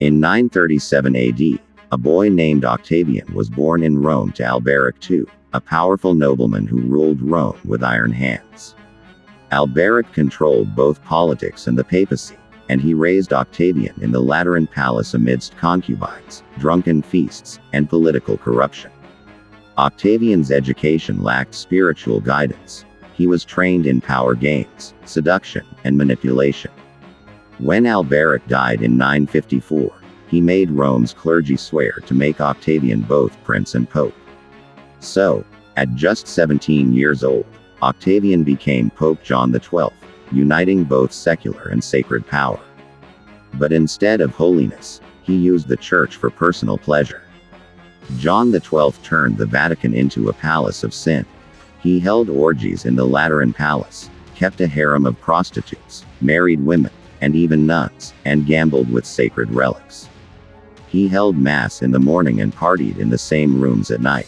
In 937 AD, a boy named Octavian was born in Rome to Alberic II, a powerful nobleman who ruled Rome with iron hands. Alberic controlled both politics and the papacy, and he raised Octavian in the Lateran palace amidst concubines, drunken feasts, and political corruption. Octavian's education lacked spiritual guidance. He was trained in power games, seduction, and manipulation. When Alberic died in 954, he made Rome's clergy swear to make Octavian both prince and pope. So, at just 17 years old, Octavian became Pope John XII, uniting both secular and sacred power. But instead of holiness, he used the church for personal pleasure. John XII turned the Vatican into a palace of sin. He held orgies in the Lateran palace, kept a harem of prostitutes, married women, and even nuns, and gambled with sacred relics. He held mass in the morning and partied in the same rooms at night.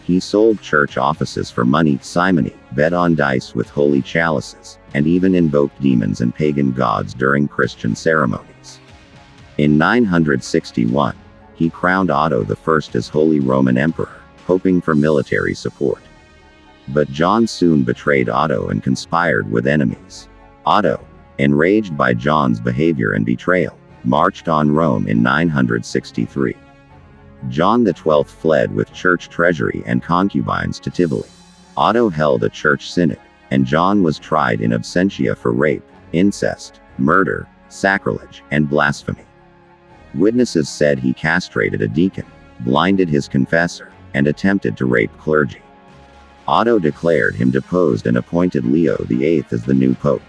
He sold church offices for money, simony, bet on dice with holy chalices, and even invoked demons and pagan gods during Christian ceremonies. In 961, he crowned Otto I as Holy Roman Emperor, hoping for military support. But John soon betrayed Otto and conspired with enemies. Otto, enraged by John's behavior and betrayal, marched on Rome in 963. John XII fled with church treasury and concubines to Tivoli. Otto held a church synod, and John was tried in absentia for rape, incest, murder, sacrilege, and blasphemy. Witnesses said he castrated a deacon, blinded his confessor, and attempted to rape clergy. Otto declared him deposed and appointed Leo VIII as the new pope.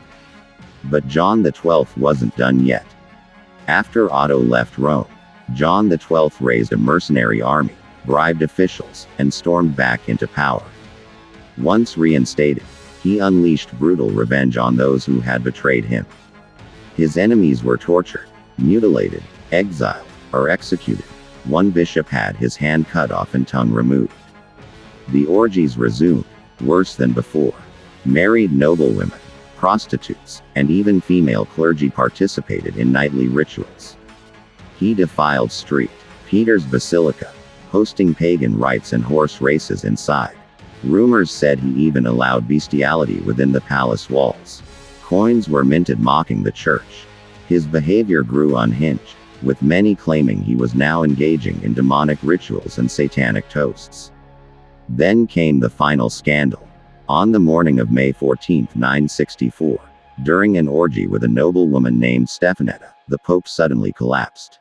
But John XII wasn't done yet. After Otto left Rome, John XII raised a mercenary army, bribed officials, and stormed back into power. Once reinstated, he unleashed brutal revenge on those who had betrayed him. His enemies were tortured, mutilated, exiled, or executed. One bishop had his hand cut off and tongue removed. The orgies resumed, worse than before. Married noblewomen, prostitutes, and even female clergy participated in nightly rituals. He defiled St. Peter's Basilica, hosting pagan rites and horse races inside. Rumors said he even allowed bestiality within the palace walls. Coins were minted mocking the church. His behavior grew unhinged, with many claiming he was now engaging in demonic rituals and satanic toasts. Then came the final scandal. On the morning of May 14, 964, during an orgy with a noblewoman named Stefanetta, the Pope suddenly collapsed.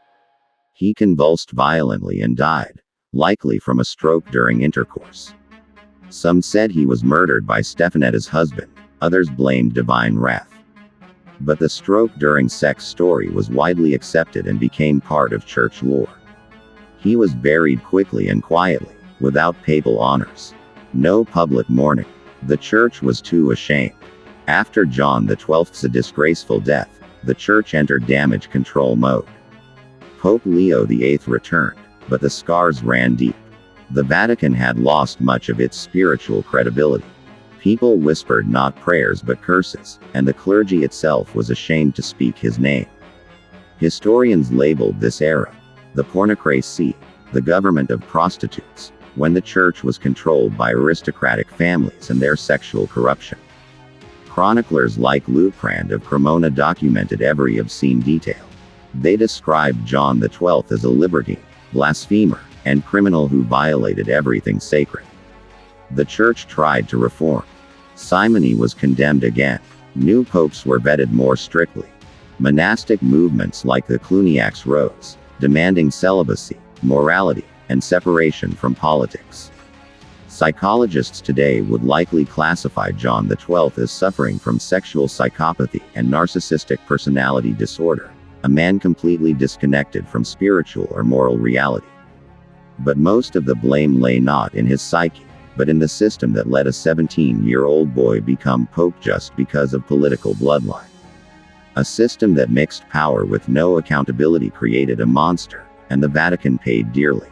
He convulsed violently and died, likely from a stroke during intercourse. Some said he was murdered by Stefanetta's husband, others blamed divine wrath. But the stroke during sex story was widely accepted and became part of church lore. He was buried quickly and quietly, without papal honors. No public mourning. The church was too ashamed. After John XII's disgraceful death, the church entered damage control mode. Pope Leo VIII returned, but the scars ran deep. The Vatican had lost much of its spiritual credibility. People whispered not prayers but curses, and the clergy itself was ashamed to speak his name. Historians labeled this era the Pornocracy, the government of prostitutes, when the church was controlled by aristocratic families and their sexual corruption. Chroniclers like Lateran of Cremona documented every obscene detail. They described John XII as a libertine, blasphemer, and criminal who violated everything sacred. The church tried to reform. Simony was condemned again. New popes were vetted more strictly. Monastic movements like the Cluniacs rose, demanding celibacy, morality, and separation from politics. Psychologists today would likely classify John XII as suffering from sexual psychopathy and narcissistic personality disorder, a man completely disconnected from spiritual or moral reality. But most of the blame lay not in his psyche, but in the system that let a 17-year-old boy become pope just because of political bloodline. A system that mixed power with no accountability created a monster, and the Vatican paid dearly.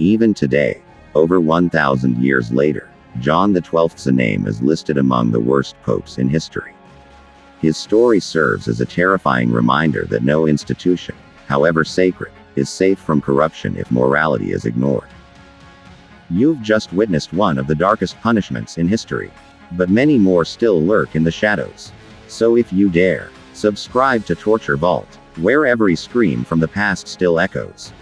Even today, over 1,000 years later, John XII's name is listed among the worst popes in history. His story serves as a terrifying reminder that no institution, however sacred, is safe from corruption if morality is ignored. You've just witnessed one of the darkest punishments in history. But many more still lurk in the shadows. So if you dare, subscribe to Torture Vault, where every scream from the past still echoes.